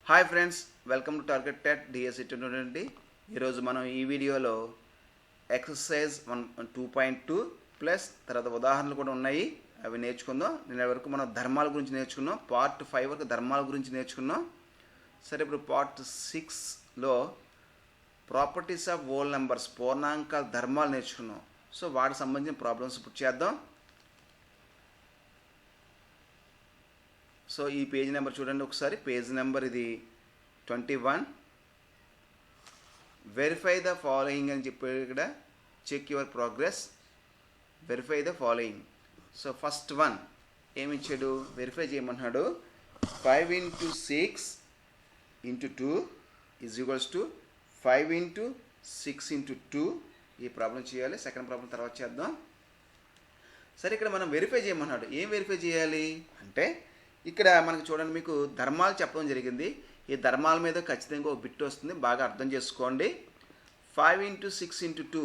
Hi friends, welcome to target TET DSC 2020. ఈరోజు మనం ఈ వీడియోలో ఎక్సర్సైజ్ 2.2 ప్లస్ తర్వాత ఉదాహరణలు కూడా ఉన్నాయి, అవి నేర్చుకుందాం. నిన్న వరకు మనం ధర్మాల గురించి నేర్చుకున్నాం. పార్ట్ 5 వరకు ధర్మాల గురించి నేర్చుకున్నాం. సరే, ఇప్పుడు పార్ట్ 6లో ప్రాపర్టీస్ ఆఫ్ హోల్ నెంబర్స్, పూర్ణాంకాల ధర్మాలు నేర్చుకున్నాం. సో వాటికి సంబంధించిన ప్రాబ్లమ్స్ ఇప్పుడు చేద్దాం. సో ఈ పేజ్ నెంబర్ చూడండి ఒకసారి. పేజ్ నెంబర్ ఇది 21. వెరిఫై ద ఫాలోయింగ్ అని చెప్పి ఇక్కడ check your progress, verify the following. So first one ఏమి ఇచ్చాడు, వెరిఫై చేయమన్నాడు. 5 into 6 into 2 is equals to 5 into 6 into 2. ఈ ప్రాబ్లం చేయాలి. సెకండ్ ప్రాబ్లం తర్వాత చేద్దాం. సరే, ఇక్కడ మనం వెరిఫై చేయమన్నాడు. ఏం వెరిఫై చేయాలి అంటే ఇక్కడ మనకు చూడండి, మీకు ధర్మాలు చెప్పడం జరిగింది. ఈ ధర్మాల మీద ఖచ్చితంగా ఒక బిట్ వస్తుంది, బాగా అర్థం చేసుకోండి. 5 into 6 into 2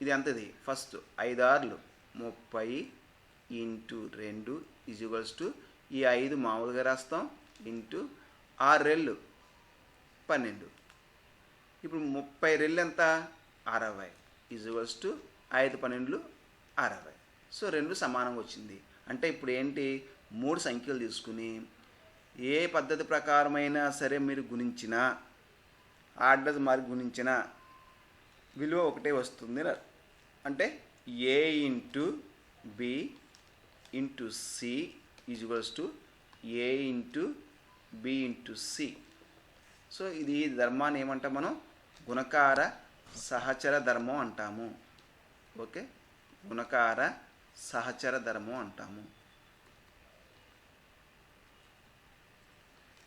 ఇది ఎంతది? First 5 6 30 into 2 is equals to ఈ 5 మామూలుగా రాస్తాం ఇంటూ 6 రెళ్ళు 12. ఇప్పుడు 30 రెళ్ళు ఎంత? 60 ఈజ్ ఈక్వల్స్ టు 5 12 60. సో రెండు సమానంగా వచ్చింది. అంటే ఇప్పుడు ఏంటి, 3 సంఖ్యలు తీసుకుని ఏ పద్ధతి ప్రకారమైనా సరే మీరు గుణించిన, ఆర్డర్ మారి గుణించిన విలువ ఒకటే వస్తుంది. అంటే A into B into C is equals to A into B into C. So ఇది ధర్మాన్ని ఏమంటాం మనం? గుణకార సహచర ధర్మం అంటాము. ఓకే, గుణకార సహచర ధర్మం అంటాము.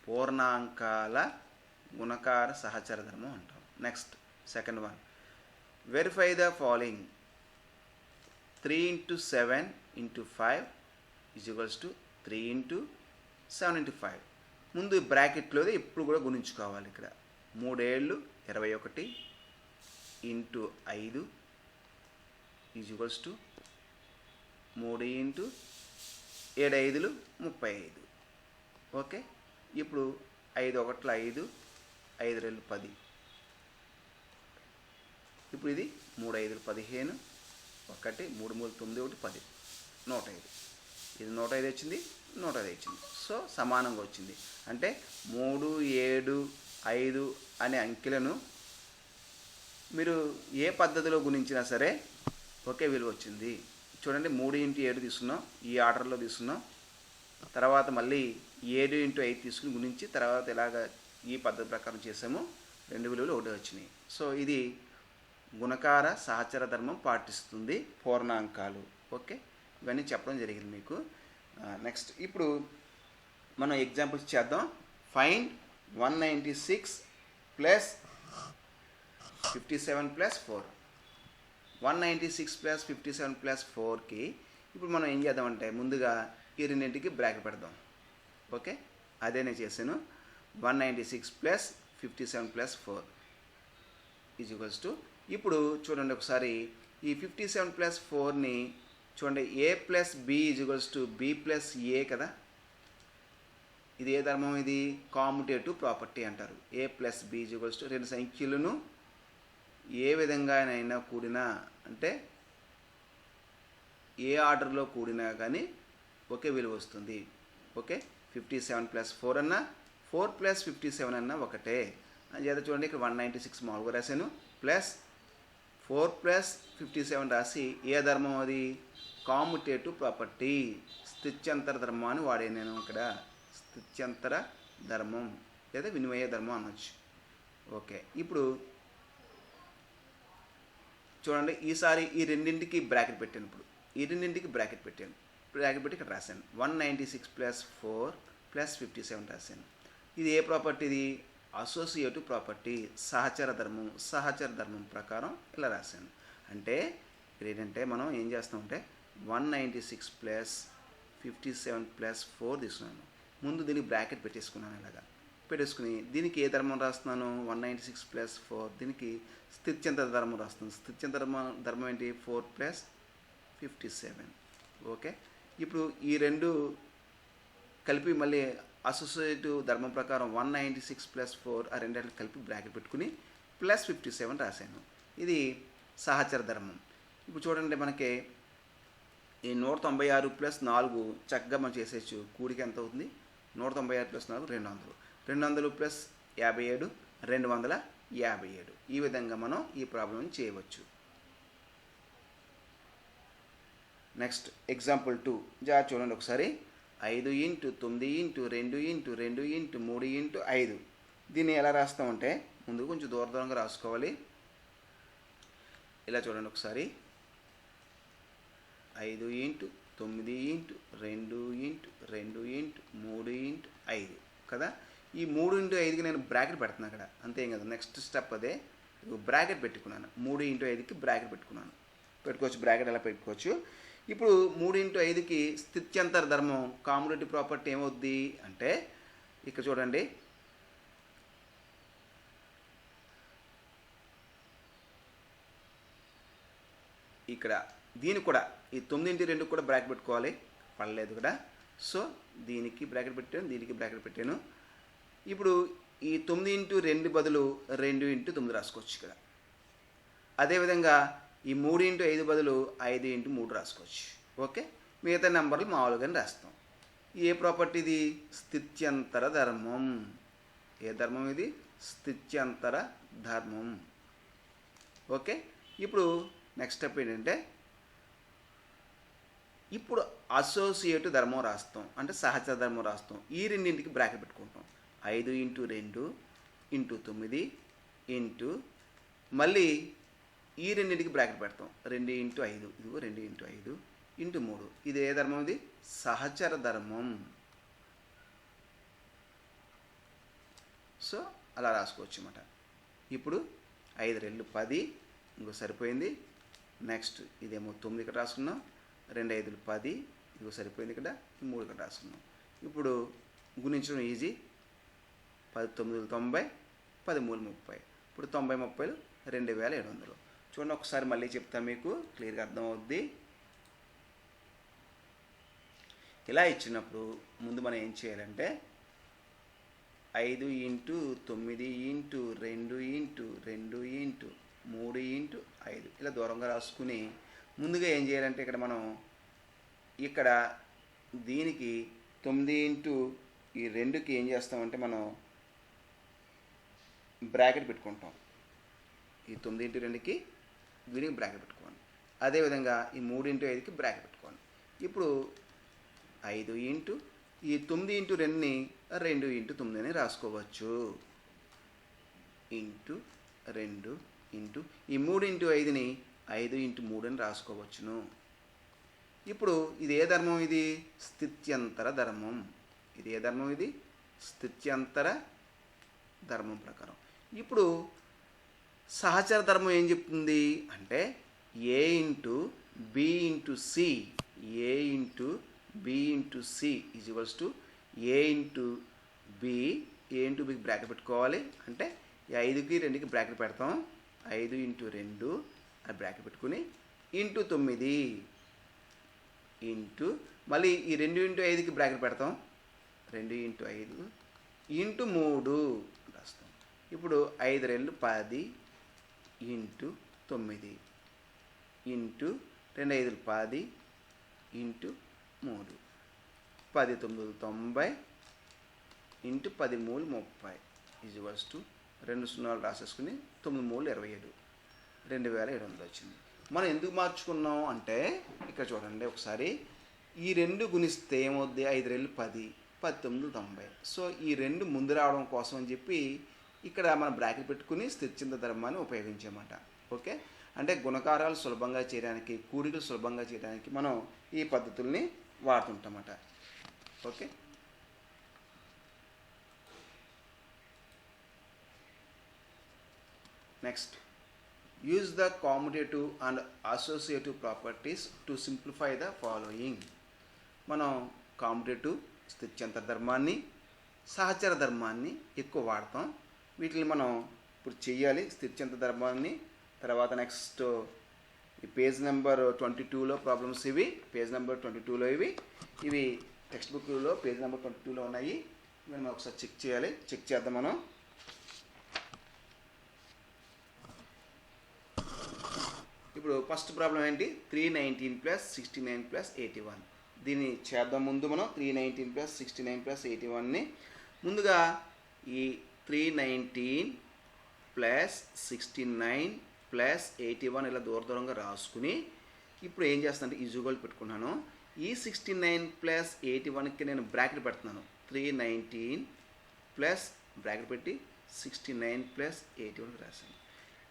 పూర్ణాంకాల గుణకార సహచర ధర్మం అంటాం. Next second one, verify the following. 3 into 7 into 5 is equals to 3 into 7 into 5. ముందు బ్రాకెట్లో ఎప్పుడు కూడా గుణించుకోవాలి. ఇక్కడ 3 ఏళ్ళు 21 into 5 is equals to 3 into 7 5 35. Okay, ఇప్పుడు 5 1 5 5 2 10. ఇప్పుడు ఇది 3 5 15 1 3 3 9 1 10 105. ఇది 105 వచ్చింది, 105 వచ్చింది. సో సమానంగా వచ్చింది. అంటే 3 7 5 అనే అంకెలను మీరు ఏ పద్ధతిలో గుణించినా సరే ఒకే విలువ వచ్చింది. చూడండి, 3 into 7 తీసుకున్నాం, ఈ ఆర్డర్లో తీసుకున్నాం. తర్వాత మళ్ళీ 7 into 5 తీసుకుని గుణించి తర్వాత ఇలాగ ఈ పద్ధతి ప్రకారం చేసాము, రెండు విలువలు ఒకటి వచ్చినాయి. సో ఇది గుణకార సహచర ధర్మం పాటిస్తుంది పూర్ణాంకాలు. ఓకే, ఇవన్నీ చెప్పడం జరిగింది మీకు. నెక్స్ట్ ఇప్పుడు మనం ఎగ్జాంపుల్స్ చేద్దాం. Find 196 plus 57 plus 4. 196 plus 57 plus 4కి ఇప్పుడు మనం ఏం చేద్దామంటే ముందుగా ఈ రెండింటికి బ్రాకెట్ పెడదాం. ఓకే, అదే నేను చేశాను. 196 plus 57 plus 4 is equals to, ఇప్పుడు చూడండి ఒకసారి ఈ 57 ప్లస్ 4ని చూడండి, A plus B is equals to B plus A కదా. ఇది ఏ ధర్మం? ఇది కామ్యుటేటివ్ ప్రాపర్టీ అంటారు. A plus B is equals to రెండు సంఖ్యలను ఏ విధంగానైనా కూడినా, అంటే ఏ ఆర్డర్లో కూడినా కానీ ఒకే విలువ వస్తుంది. ఓకే, 57 ప్లస్ 4 అన్నా 4 ప్లస్ 57 అన్నా ఒకటే. చేత చూడండి, ఇక్కడ 196 మామూలుగా రాశాను, ప్లస్ 4 ప్లస్ 57 రాసి ఏ ధర్మం అది? కామ్యుటేటివ్ ప్రాపర్టీ, స్థిత్యంతర ధర్మాన్ని వాడే నేను ఇక్కడ. స్థిత్యంతర ధర్మం లేదా వినిమయ ధర్మం అనొచ్చు. ఓకే, ఇప్పుడు చూడండి, ఈసారి ఈ రెండింటికి బ్రాకెట్ పెట్టాను. ఇప్పుడు ఈ రెండింటికి బ్రాకెట్ పెట్టి ఇక్కడ రాశాను. 196 ప్లస్ 4 ప్లస్ 57 రాశాను. ఇది ఏ ప్రాపర్టీ? ఇది అసోసియేటివ్ ప్రాపర్టీ, సహచర ధర్మం. సహచర ధర్మం ప్రకారం ఇలా రాశాను. అంటే ఇక్కడ ఏంటంటే మనం ఏం చేస్తామంటే 196 ప్లస్ 57 ప్లస్ 4 తీసుకున్నాను. ముందు దీనికి బ్రాకెట్ పెట్టేసుకున్నాను. ఇలాగా పెట్టేసుకుని దీనికి ఏ ధర్మం రాస్తున్నాను? 196 ప్లస్ 4, దీనికి స్థిత్యంతర ధర్మం రాస్తున్నాను. స్థిత్యంతర ధర్మం ఏంటి? 4 ప్లస్ 57. ఓకే, ఇప్పుడు ఈ రెండు కలిపి మళ్ళీ అసోసియేటివ్ ధర్మం ప్రకారం 196 + 4 ఆ రెండింటిని కలిపి బ్రాకెట్ పెట్టుకుని +57 రాశాను. ఇది సహచర ధర్మం. ఇప్పుడు చూడండి, మనకి ఈ 196 + 4 చక్కగా మనం చేసేయచ్చు. కూడిక ఎంత అవుతుంది? 196 + 4 200. 200 + 57 257. ఈ విధంగా మనం ఈ ప్రాబ్లం చేయవచ్చు. నెక్స్ట్ ఎగ్జాంపుల్ 2 చూడండి ఒకసారి. 5 × 9 × 2 × 2 × 3 × 5. దీన్ని ఎలా రాస్తామంటే ముందు కొంచెం దూరంగా రాసుకోవాలి. ఇలా చూడండి ఒకసారి. 5 × 9 × 2 × 2 × 3 × 5 కదా. ఈ 3 × 5కి నేను బ్రాకెట్ పెడుతున్నాను అక్కడ, అంతేం కదా. నెక్స్ట్ స్టెప్ అదే, బ్రాకెట్ పెట్టుకున్నాను. 3 × 5కి బ్రాకెట్ పెట్టుకోవచ్చు. బ్రాకెట్ ఎలా పెట్టుకోవచ్చు. ఇప్పుడు 3 × 5కి స్థిత్యంతర ధర్మం కామ్యుటేటివ్ ప్రాపర్టీ ఏమవుద్ది అంటే, ఇక్కడ చూడండి, ఇక్కడ దీనికి కూడా ఈ 9 × 2 కూడా బ్రాకెట్ పెట్టుకోవాలి. పడలేదు కదా. సో దీనికి బ్రాకెట్ పెట్టాను, దీనికి బ్రాకెట్ పెట్టాను. ఇప్పుడు ఈ 9 × 2 బదులు 2 × 9 రాసుకోవచ్చు ఇక్కడ. అదేవిధంగా ఈ 3 × 5 బదులు 5 × 3 రాసుకోవచ్చు. ఓకే, మిగతా నెంబర్లు మామూలుగానే రాస్తాం. ఏ ప్రాపర్టీ ఇది? స్థిత్యంతర ధర్మం. ఏ ధర్మం ఇది? స్థిత్యంతర ధర్మం. ఓకే, ఇప్పుడు నెక్స్ట్ స్టెప్ ఏంటంటే, ఇప్పుడు అసోసియేటివ్ ధర్మం రాస్తాం, అంటే సహచర ధర్మం రాస్తాం. ఈ రెండింటికి బ్రాకెట్ పెట్టుకుంటాం. 5 × 2 × 9 ఇంటూ మళ్ళీ ఈ రెండింటికి బ్రాకెట్ పెడతాం. 2 × 5, ఇదిగో 2 × 5 × 3. ఇది ఏ ధర్మం? ఇది సహచర ధర్మం. సో అలా రాసుకోవచ్చు అన్నమాట. ఇప్పుడు 5 × 2 = 10, ఇంకో సరిపోయింది. నెక్స్ట్ ఇదేమో 9 ఇక్కడ రాసుకున్నాం. 2 × 5 = 10, ఇదిగో సరిపోయింది ఇక్కడ. 3 ఇక్కడ రాసుకున్నాం. ఇప్పుడు గుణించడం ఈజీ. 10 × 9 = 90, 10 × 3 = 30. ఇప్పుడు 90 × 30 2700. చూడండి ఒకసారి మళ్ళీ చెప్తాను, మీకు క్లియర్గా అర్థమవుద్ది. ఇలా ఇచ్చినప్పుడు ముందు మనం ఏం చేయాలంటే 5 × 9 × 2 × 2 × 3 × 5 ఇలా దూరంగా రాసుకుని ముందుగా ఏం చేయాలంటే ఇక్కడ మనం ఇక్కడ దీనికి 9 × ఈ 2కి ఏం చేస్తామంటే మనం బ్రాకెట్ పెట్టుకుంటాం. ఈ 9 × 2కి దీనికి బ్రాకెట్ పెట్టుకోండి. అదేవిధంగా ఈ 3 × 5కి బ్రాకెట్ పెట్టుకోండి. ఇప్పుడు 5 × ఈ 9 × 2ని 2 × 9 అని రాసుకోవచ్చు. ఇంటూ 2 ఇంటూ ఈ 3 × 5ని 5 × 3 అని రాసుకోవచ్చును. ఇప్పుడు ఇది ఏ ధర్మం? ఇది స్థిత్యంతర ధర్మం. ఇది ఏ ధర్మం? ఇది స్థిత్యంతర ధర్మం ప్రకారం. ఇప్పుడు సహచర ధర్మం ఏం చెప్తుంది అంటే A × B × C, A × B × C = A × B. A × Bకి bracket పెట్టుకోవాలి. అంటే ఈ 5కి 2కి బ్రాకెట్ పెడతాం. 5 × 2 అది బ్రాకెట్ పెట్టుకుని ఇంటూ 9 ఇంటూ మళ్ళీ ఈ 2 × 5కి బ్రాకెట్ పెడతాం. 2 × 5 ఇంటూ 3 రాస్తాం. ఇప్పుడు 5 × 2 = 10 ఇంటూ 9 ఇంటూ 2 × 5 = 10 ఇంటూ 3. 10 × 9 = 90 ఇంటూ 10 × 3 = 30 2 0 రాసేసుకుని 9 × 3 = 27. 2700 వచ్చింది. మనం ఎందుకు మార్చుకున్నాం అంటే ఇక్కడ చూడండి ఒకసారి. ఈ 2 గుణిస్తే ఏమవుద్ది? 5 × 2 = 10, 10 × 9 = 90. సో ఈ 2 ముందు రావడం కోసం అని చెప్పి ఇక్కడ మనం బ్రాకెట్ పెట్టుకుని స్థిత్యంతర ధర్మాన్ని ఉపయోగించామన్నమాట. ఓకే, అంటే గుణకారాలు సులభంగా చేయడానికి, కూడికలు సులభంగా చేయడానికి మనం ఈ పద్ధతుల్ని వాడుతుంటామన్నమాట. Okay, next use the commutative and associative properties to simplify the following. మనం కామ్యుటేటివ్ స్థిత్యంతర ధర్మాన్ని, సహచర ధర్మాన్ని ఎక్కువ వాడతాం. వీటిని మనం ఇప్పుడు చెయ్యాలి. స్థిత్యంతర ధర్మాన్ని తర్వాత నెక్స్ట్ ఈ పేజ్ నెంబర్ 22లో ప్రాబ్లమ్స్ ఇవి. పేజ్ నెంబర్ 22లో ఇవి టెక్స్ట్ బుక్లో పేజ్ నెంబర్ 22లో ఉన్నాయి. మనం ఒకసారి చెక్ చేద్దాం మనం. ఇప్పుడు ఫస్ట్ ప్రాబ్లం ఏంటి, 319 ప్లస్ 69 ప్లస్ 81. దీన్ని చేద్దాం. ముందు మనం 319 ప్లస్ 69 ప్లస్ 81ని ముందుగా ఈ 319 ప్లస్ 69 ప్లస్ 81 ఇలా దూరంగా రాసుకుని ఇప్పుడు ఏం చేస్తానంటే ఈజుగోల్ పెట్టుకున్నాను. ఈ 69 ప్లస్ 81కి నేను బ్రాకెట్ పెడుతున్నాను. 319 ప్లస్ బ్రాకెట్ పెట్టి 69 ప్లస్ 81 రాశాను.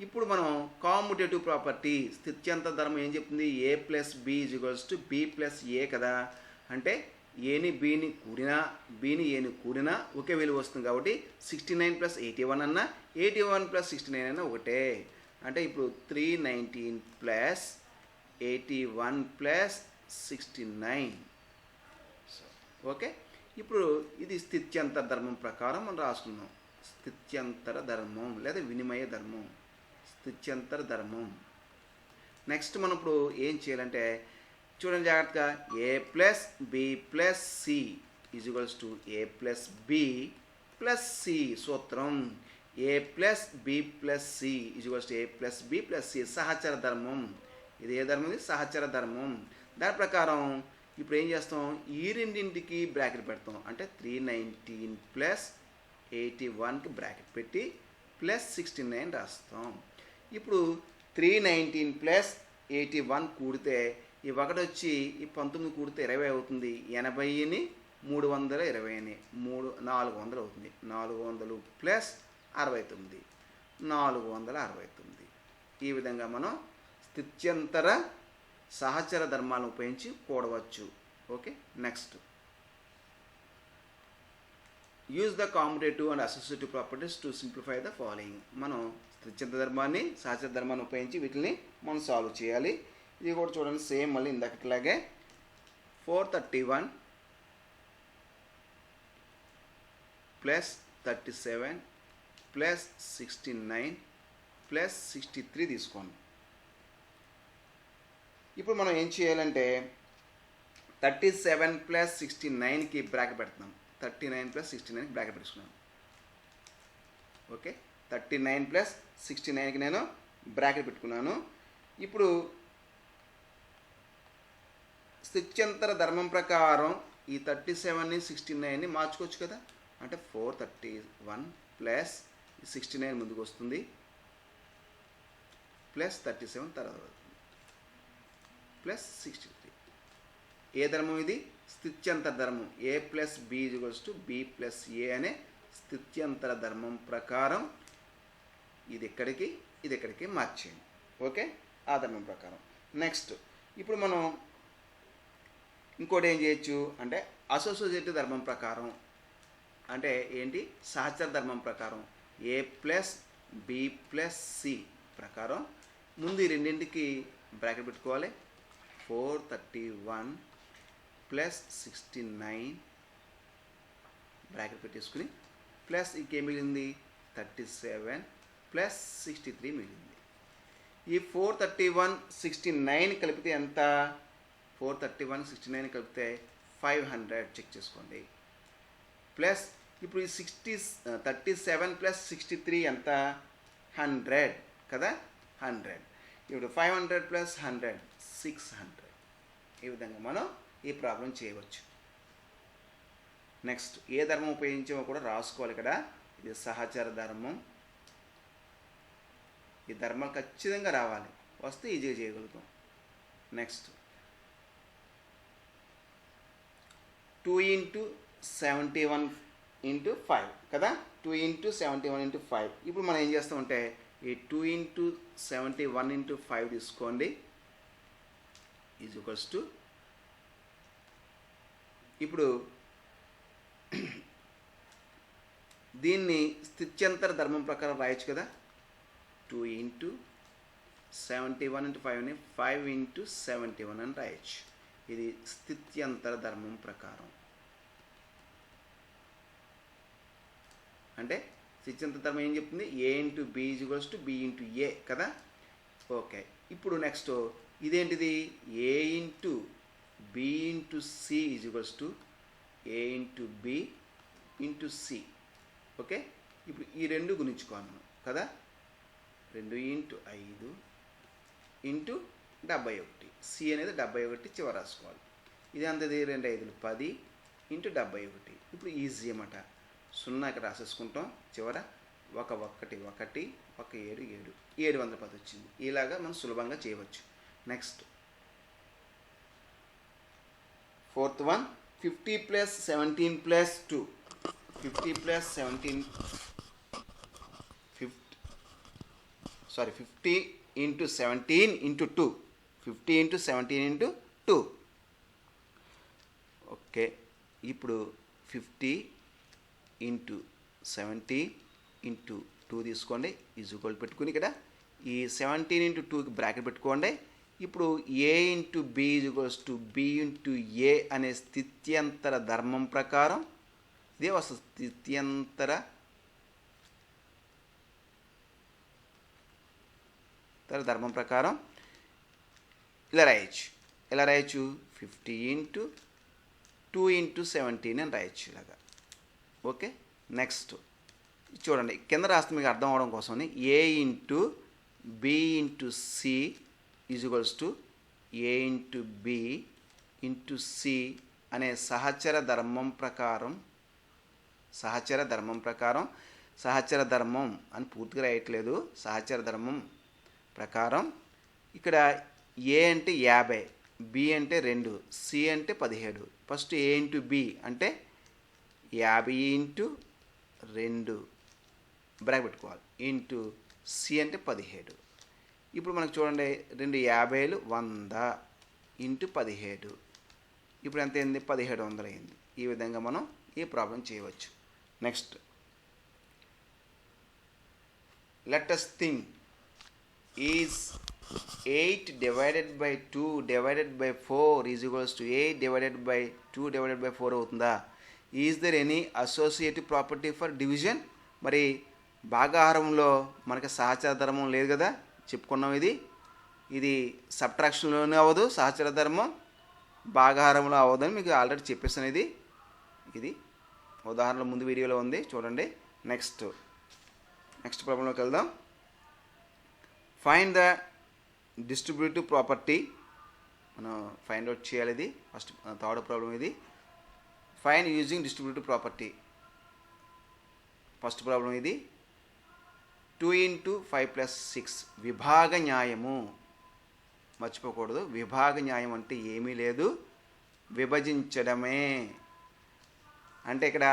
ఇప్పుడు మనం కామ్యుటేటివ్ ప్రాపర్టీ స్థిత్యంతర ధర్మం ఏం చెప్తుంది, A plus B is equals to B plus A కదా. అంటే ఏని బిని కూడినా బిని ఏని కూడినా ఒకే విలువ వస్తుంది. కాబట్టి 69 ప్లస్ 81 అన్నా 81 ప్లస్ 69 అన్నా ఒకటే. అంటే ఇప్పుడు 319 ప్లస్ 81 ప్లస్ 69. ఓకే, ఇప్పుడు ఇది స్థిత్యంతర ధర్మం ప్రకారం మనం రాసుకున్నాం. స్థిత్యంతర ధర్మం లేదా వినిమయ ధర్మం, స్థిత్యంతర ధర్మం. నెక్స్ట్ మనం ఇప్పుడు ఏం చేయాలంటే చూడండి జాగ్రత్తగా, A plus B plus C is equals to A plus B plus C. సూత్రం A plus B plus C is equals to A plus B plus C. సహచర ధర్మం. ఇది ఏ ధర్మం, ఇది సహచర ధర్మం. దాని ప్రకారం ఇప్పుడు ఏం చేస్తాం, ఈ రెండింటికి బ్రాకెట్ పెడతాం. అంటే 319 ప్లస్ 81కి బ్రాకెట్ పెట్టి ప్లస్ 69 రాస్తాం. ఇప్పుడు 319 ప్లస్ 81 కూడితే ఈ ఒకటి వచ్చి ఈ 19 కూడితే 20 అవుతుంది. 80ని 320ని 400 అవుతుంది. 400 ప్లస్ 69 469. ఈ విధంగా మనం స్థిత్యంతర సహచర ధర్మాలను ఉపయోగించి కూడవచ్చు. Okay, next use the commutative and associative properties to simplify the following. మనం స్థిత్యంతర ధర్మాన్ని సహచర ధర్మాన్ని ఉపయోగించి వీటిని మనం సాల్వ్ చేయాలి. ఇది కూడా చూడండి సేమ్ మళ్ళీ ఇందాకట్లాగే 431 ప్లస్ 37 ప్లస్ 69 ప్లస్ 63 తీసుకోండి. ఇప్పుడు మనం ఏం చేయాలంటే 37 ప్లస్ 69కి బ్రాకెట్ పెడుతున్నాం. 39 ప్లస్ 69కి బ్రాకెట్ పెట్టుకున్నాను. ఓకే, 39 ప్లస్ 69కి నేను బ్రాకెట్ పెట్టుకున్నాను. ఇప్పుడు స్థిత్యంతర ధర్మం ప్రకారం ఈ 37ని 69ని మార్చుకోవచ్చు కదా. అంటే 431 ప్లస్ 69 ముందుకు వస్తుంది ప్లస్ 37 తర్వాత ప్లస్ 63. ఏ ధర్మం ఇది, స్థిత్యంతర ధర్మం. A plus B is equals to B plus A అనే స్థిత్యంతర ధర్మం ప్రకారం ఇది ఎక్కడికి మార్చేయండి. ఓకే, ఆ ధర్మం ప్రకారం. నెక్స్ట్ ఇప్పుడు మనం ఇంకోటి ఏం చేయొచ్చు అంటే అసోసియేటివ్ ధర్మం ప్రకారం. అంటే ఏంటి, సహచర ధర్మం ప్రకారం ఏ ప్లస్ బి ప్లస్ సి ప్రకారం ముందు ఈ రెండింటికి బ్రాకెట్ పెట్టుకోవాలి. 431 ప్లస్ 69 బ్రాకెట్ పెట్టేసుకుని ప్లస్ ఇంకేం మిగిలింది 37 ప్లస్ 63 మిగిలింది. ఈ 431 69 కలిపితే ఎంత, 431 69 కలిపితే 500 చెక్ చేసుకోండి. ప్లస్ ఇప్పుడు ఈ 37 ప్లస్ 63 ఎంత, 100 కదా, 100. ఇప్పుడు 500 ప్లస్ 100 600. ఈ విధంగా మనం ఈ ప్రాబ్లం చేయవచ్చు. నెక్స్ట్ ఏ ధర్మం ఉపయోగించామో కూడా రాసుకోవాలి ఇక్కడ. ఇది సహచర ధర్మం. ఈ ధర్మాలు ఖచ్చితంగా రావాలి, వస్తే ఈజీగా చేయగలుగుతాం. నెక్స్ట్ 2 × 71 × 5 కదా, 2 × 71 × 5. ఇప్పుడు మనం ఏం చేస్తామంటే ఈ 2 × 71 × 5 తీసుకోండి ఈజ్ఈక్వల్స్ టు, ఇప్పుడు దీన్ని స్థిత్యంతర ధర్మం ప్రకారం రాయొచ్చు కదా. 2 × 71 × 5ని 5 × 71 అని రాయొచ్చు. ఇది స్థిత్యంతర ధర్మం ప్రకారం. అంటే స్థిత్యంతర ధర్మం ఏం చెప్తుంది, A × B is equals to B × A కదా. ఓకే, ఇప్పుడు నెక్స్ట్ ఇదేంటిది, A × B × C is equals to A × B into C. Okay, ఇప్పుడు ఈ రెండు గుణించుకోను కదా, 2 ఇంటూ 5 ఇంటూ 71. సి అనేది 71 చివర రాసుకోవాలి. ఇది అంతది 2 5 10 ఇంటూ 71. ఇప్పుడు ఈజీ అన్నమాట. 0 ఇక్కడ రాసేసుకుంటాం, చివర 1 1 1 1 7 7 710 వచ్చింది. ఇలాగా మనం సులభంగా చేయవచ్చు. Next fourth one, 50 plus 17 plus 2. 50 plus 17 50 into 17 into 2. 50 into 17 into 2. Okay, ఇప్పుడు 50 ఇంటూ 70 ఇంటూ 2 తీసుకోండి, ఈజ్వల్ పెట్టుకుని ఇక్కడ ఈ 17 ఇంటూ 2కి బ్రాకెట్ పెట్టుకోండి. ఇప్పుడు A into B is equals to B into A అనే స్థిత్యంతర ధర్మం ప్రకారం, ఇదే వస్తుంది స్థిత్యంతర ధర్మం ప్రకారం ఇలా రాయొచ్చు 50 ఇంటూ 2 ఇంటూ 17 అని రాయొచ్చు ఇలాగా. ఓకే, నెక్స్ట్ చూడండి కింద రాస్తే మీకు అర్థం అవడం కోసమని A into B into C is equals to A into B into C అనే సహచర ధర్మం ప్రకారం సహచర ధర్మం అని పూర్తిగా రాయట్లేదు, సహచర ధర్మం ప్రకారం ఇక్కడ ఏ అంటే 50, బి అంటే 2, సి అంటే 17. ఫస్ట్ ఏ ఇంటూ బి అంటే 50 ఇంటూ 2 బ్రాకెట్ పెట్టుకోవాలి, ఇంటూ సి అంటే 17. ఇప్పుడు మనకు చూడండి 2 50లు 100 ఇంటూ 17. ఇప్పుడు ఎంత అయింది, 1700 అయింది. ఈ విధంగా మనం ఈ ప్రాబ్లం చేయవచ్చు. Next let us think, is 8 divided by 2 divided by 4 is equals to 8 divided by 2 divided by 4 అవుతుందా? Is there any associative property for division? మరి భాగాహారంలో మనకి సహచర ధర్మం లేదు కదా, చెప్పుకున్నాం. ఇది సబ్ట్రాక్షన్లోనే అవ్వదు, సహచర ధర్మం భాగాహారంలో అవ్వదని మీకు ఆల్రెడీ చెప్పేసాను. ఇది ఉదాహరణలో ముందు వీడియోలో ఉంది, చూడండి. నెక్స్ట్ ప్రాబ్లంలోకి వెళ్దాం. Find the distributive property. మనం ఫైండ్ అవుట్ చేయాలి. ఇది ఫస్ట్ థర్డ్ ప్రాబ్లం. ఇది find using distributive property. First problem ఇది 2 ఇంటూ 5 ప్లస్ 6 విభాగ న్యాయము. మర్చిపోకూడదు, విభాగ న్యాయం అంటే ఏమీ లేదు, విభజించడమే. అంటే ఇక్కడ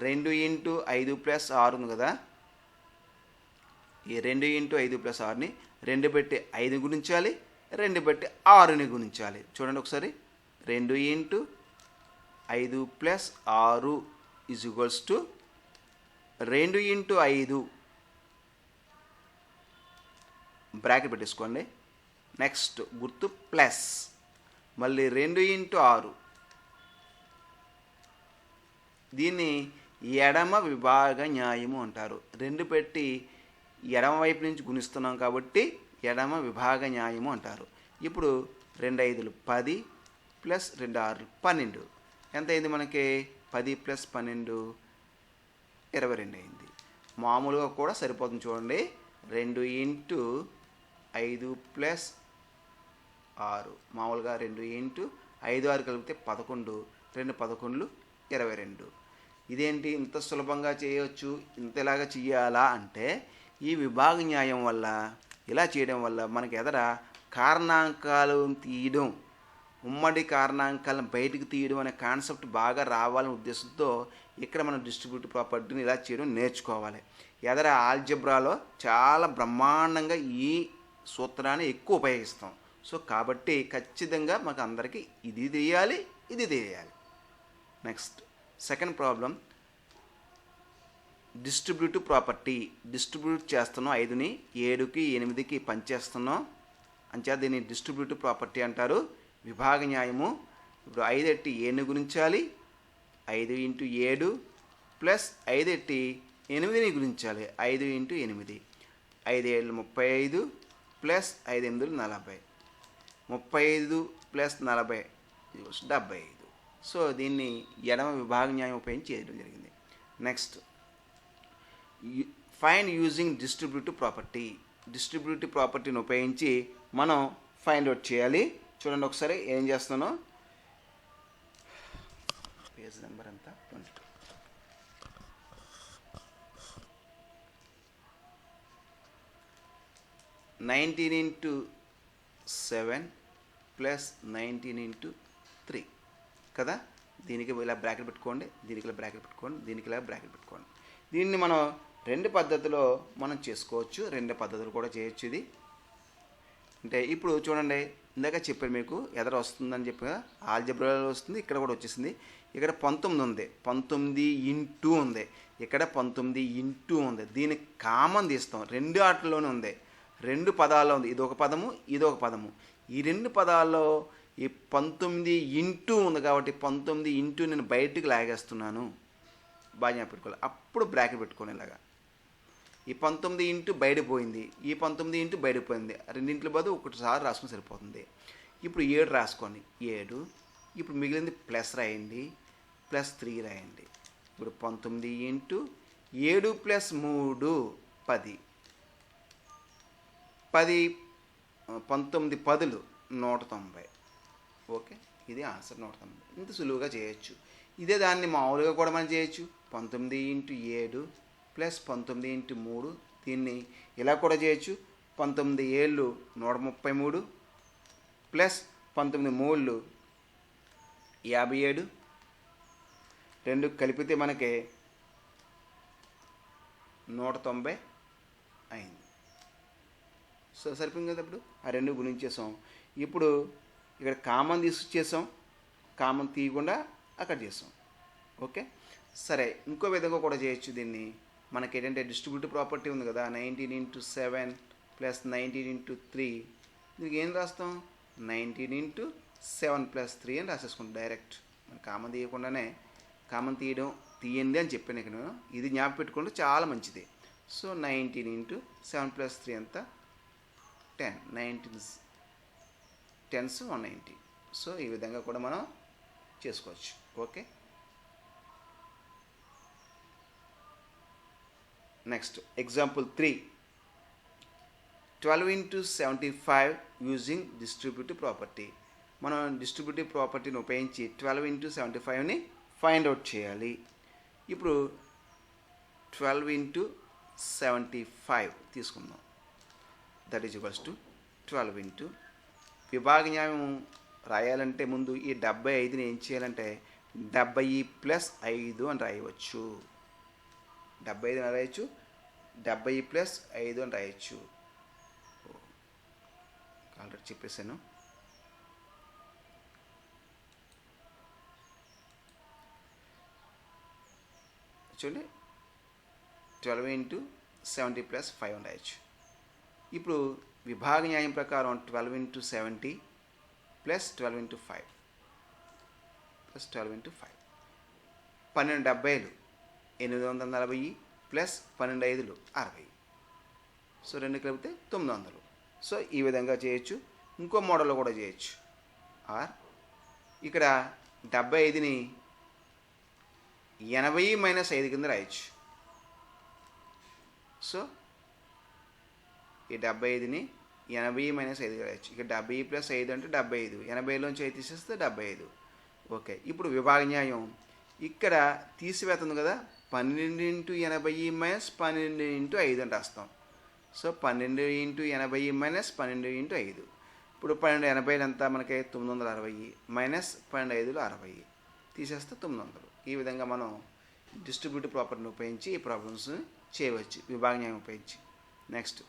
2 ఇంటూ 5 ప్లస్ 6 ఉంది కదా, ఈ 2 ఇంటూ 5 ప్లస్ 6ని 2 పెట్టి 5 గుణించాలి, 2 పెట్టి 6ని గుణించాలి. చూడండి ఒకసారి, 2 into 5 plus 6 is equals to 2 into 5 bracket పెట్టేసుకోండి. నెక్స్ట్ గుర్తు ప్లస్, మళ్ళీ 2 ఇంటూ 6. దీన్ని ఎడమ విభాగ న్యాయము అంటారు. 2 పెట్టి ఎడమ వైపు నుంచి గుణిస్తున్నాం కాబట్టి ఎడమ విభాగ న్యాయము అంటారు. ఇప్పుడు 2 5లు 10 ప్లస్ 2 6లు 12. ఎంత అయింది మనకి? 10 ప్లస్ 12 22 అయింది. మామూలుగా కూడా సరిపోతుంది. చూడండి, 2 ఇంటూ 5 ప్లస్ 6, మామూలుగా 2 ఇంటూ 5 6 కలిపితే 11, 2 11లు 22. ఇదేంటి ఇంత సులభంగా చేయవచ్చు, ఇంతలాగా చెయ్యాలా అంటే ఈ విభాగ న్యాయం వల్ల, ఇలా చేయడం వల్ల మనకి ఎదర కారణాంకాలు తీయడం, ఉమ్మడి కారణాంకాలను బయటికి తీయడం అనే కాన్సెప్ట్ బాగా రావాలనే ఉద్దేశంతో ఇక్కడ మనం డిస్ట్రిబ్యూటివ్ ప్రాపర్టీని ఇలా చేయడం నేర్చుకోవాలి. ఎదర ఆల్జబ్రాలో చాలా బ్రహ్మాండంగా ఈ సూత్రాన్ని ఎక్కువ ఉపయోగిస్తాం. సో కాబట్టి ఖచ్చితంగా మాకు అందరికీ ఇది తెలియాలి. Next second problem, distributive property. Distribute చేస్తున్నాం, 5ని 7కి 8కి పంచేస్తున్నాం, అంచేత దీన్ని డిస్ట్రిబ్యూటివ్ ప్రాపర్టీ అంటారు, విభాగ న్యాయము. ఇప్పుడు 5 ఎట్టి 7ని గుణించాలి, 5 ఇంటూ 7 ప్లస్ 5 ఎట్టి 8ని గుణించాలి, 5 ఇంటూ 8. 5 7లు 35 plus 5 8లు 40, 35 plus 40 75. సో దీన్ని ఎడమ విభాగ న్యాయం ఉపయోగించి చేయడం జరిగింది. Next find using distributive property. Distributive ప్రాపర్టీని ఉపయోగించి మనం ఫైండ్ అవుట్ చేయాలి. చూడండి ఒకసారి ఏం చేస్తున్నానో. పేజ్ నెంబర్ ఎంత? 22. 19 into 7 ప్లస్ 19 into 3 కదా. దీనికి ఇలా బ్రాకెట్ పెట్టుకోండి, దీనికి ఇలా బ్రాకెట్ పెట్టుకోండి, దీనికి ఇలా బ్రాకెట్ పెట్టుకోండి. దీన్ని మనం రెండు పద్ధతిలో మనం చేసుకోవచ్చు, రెండు పద్ధతులు కూడా చేయొచ్చు. ఇది అంటే ఇప్పుడు చూడండి, ఇందాక చెప్పారు మీకు ఎదర వస్తుందని చెప్పి కదా, ఆల్జబ్రాలో వస్తుంది, ఇక్కడ కూడా వచ్చేసింది. ఇక్కడ 19 ఉంది, 19 ఇంటూ ఉంది, ఇక్కడ 19 ఇంటూ ఉంది. దీనికి కామన్ తీస్తాం, రెండు ఆటల్లోనే ఉంది, రెండు పదాల్లో ఉంది. ఇది ఒక పదము, ఇది ఒక పదము. ఈ రెండు పదాల్లో ఈ 19 ఇంటూ ఉంది కాబట్టి 19 ఇంటూ నేను బయటికి లాగేస్తున్నాను. బాగా పెట్టుకోవాలి. అప్పుడు బ్రాకెట్ పెట్టుకోని ఇలాగా. ఈ 19 ఇంటూ బయటపోయింది, ఈ 19 ఇంటూ బయటపోయింది. రెండింటిలో బదులు ఒకటిసారి రాసుకుని సరిపోతుంది. ఇప్పుడు 7 రాసుకోండి, 7. ఇప్పుడు మిగిలింది ప్లస్ రాయండి, +3 రాయండి. ఇప్పుడు 19 ఇంటూ 7 + 3 10. 10 19 10లు 190. ఓకే, ఇది ఆన్సర్ 190. ఇంత సులువుగా చేయొచ్చు. ఇదే దాన్ని మామూలుగా కూడా మనం చేయొచ్చు. 19 ఇంటూ 7 ప్లస్ 19 ఇంటూ 3, దీన్ని ఇలా కూడా చేయొచ్చు. 19 7 133 ప్లస్ 19 3 57, రెండు కలిపితే మనకి 190 అయింది. సో సరిపోయింది కదా. ఇప్పుడు ఆ రెండు గుణించేసాం. ఇప్పుడు ఇక్కడ కామన్ తీసుకొచ్చేసాం, కామన్ తీయకుండా అక్కడ చేసాం. ఓకే, సరే. ఇంకో విధంగా కూడా చేయొచ్చు దీన్ని. మనకి ఏంటంటే డిస్ట్రిబ్యూటివ్ ప్రాపర్టీ ఉంది కదా, 19 into 7 ప్లస్ 19 into 3. దీనికి ఏం రాస్తాం? 19 into 7 + 3 అని రాసేసుకుంటాం డైరెక్ట్. మన కామన్ తీయకుండానే, కామన్ తీయండి అని చెప్పాను ఇక్కడ. ఇది జ్ఞాపకం పెట్టుకుంటే చాలా మంచిది. సో 19 into 7 + 3 ఎంత? 10. 19 10s 190. సో ఈ విధంగా కూడా మనం చేసుకోవచ్చు. Okay, next example 3. 12 into 75 using distributive property. మనం డిస్ట్రిబ్యూటివ్ ప్రాపర్టీని ఉపయోగించి 12 into 75ని ఫైండ్ అవుట్ చేయాలి. ఇప్పుడు 12 into 75 తీసుకుందాం. That is equals to 12 into విభాగ న్యాయం రాయాలంటే ముందు ఈ 75ని ఏం చేయాలంటే 70 + 5 అని రాయవచ్చు. 75 అని రాయొచ్చు, 70 + 5 అని రాయొచ్చు. ఆల్రెడీ చెప్పేశాను. చూడండి, 12 into 70 + 5 అని రాయొచ్చు. ఇప్పుడు విభాగ న్యాయం ప్రకారం 12 into 70 + 12 into 5 + 12 into 5. 12 70లు 840 plus 12 5లు 60. So రెండు కలిపితే 900. సో ఈ విధంగా చేయొచ్చు. ఇంకో మోడల్లో కూడా చేయొచ్చు. ఆర్ ఇక్కడ 75ని 80 - 5 కింద రాయొచ్చు. సో ఈ 75ని 80 - 5 రాయొచ్చు. ఇక 70 + 5 అంటే 75, 80లోంచి 5 తీసేస్తే 75. ఓకే, ఇప్పుడు విభాగ న్యాయం ఇక్కడ తీసివేస్తుంది కదా, 12 into 80 - 12 into 5 అని రాస్తాం. So 12 into 80 - 12 into 5. ఇప్పుడు 12 80 ఎంత మనకి 960 మైనస్ 12 5లు 60 తీసేస్తే 900. ఈ విధంగా మనం డిస్ట్రిబ్యూటివ్ ప్రాపర్టీని ఉపయోగించి ఈ ప్రాబ్లమ్స్ని చేయవచ్చు విభాగ న్యాయం ఉపయోగించి. నెక్స్ట్